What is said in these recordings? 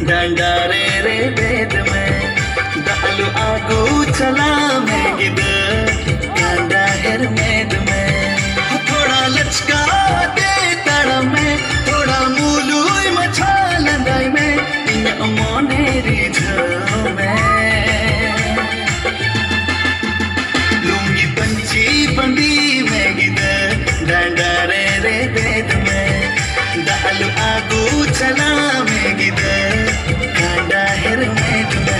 डांडारे रे वेद में दालु आगू चला में गिद डांडा हेर मेद में थोड़ा लचका दे तड़ में थोड़ा मूलू मछा लंदाई में इन मोने रिझ में लूंगी पंची बंदी में गिद डांडारे रे वेद में दालु आगू चला में गिद डांडा हेर मेद में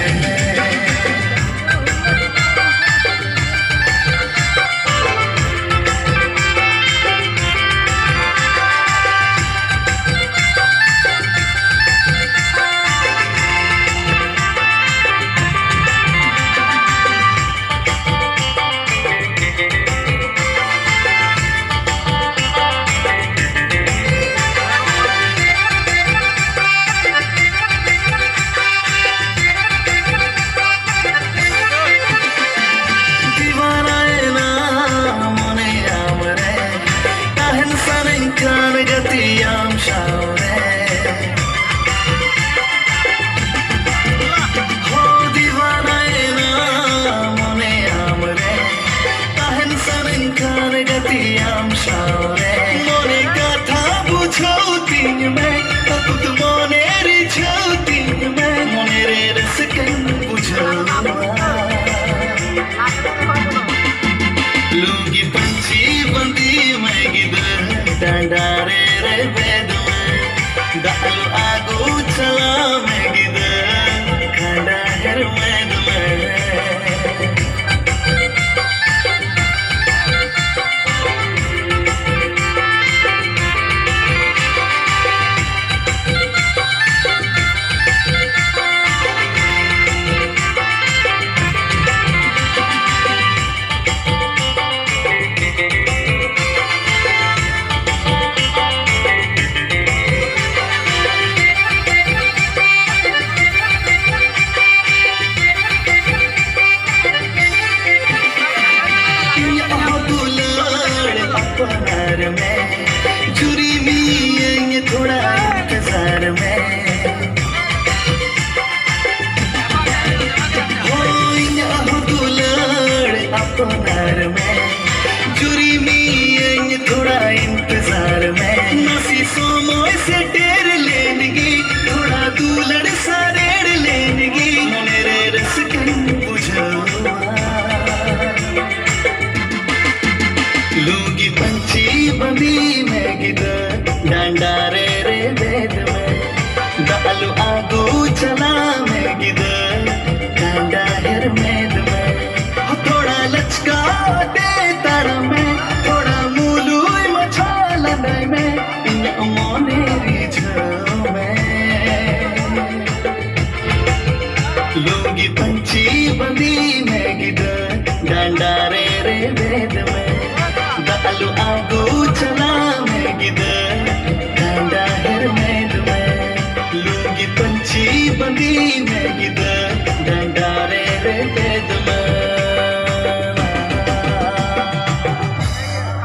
Gatiam shaure ho diwana na mone amre tahen sanen khan gatiam shaure mone katha bujhauti mein tut mone rijhauti mein mone re raskan bujhawa लूंगी पंछी बंदी मैं गिद डांडारे रे वेद में दालु आगू चला मैं गिद डांडा हेर मेद में में जुरी में थोड़ा इंतजार में हो दुलड़ अपनार में जुरी में थोड़ा इंतजार में नसी सोमोय से टेर लेनगी थोड़ा दुलड़ सारेड़ लेनगी मेरे रसकन बुझवा लूंगी पंछी बंदी में गिद डांडारे रे वेद में दालु आगू चला में गिद डांडा हेर मेद में थोड़ा लचका दे तार में थोड़ा मूलू मछा लंदाई में इन मोने रिझ में लूंगी पंछी बंदी में गिद डांडारे रे वेद में दालु आगू चला में गिद डांडा हेर मेद में लूंगी पंछी बंदी में गिद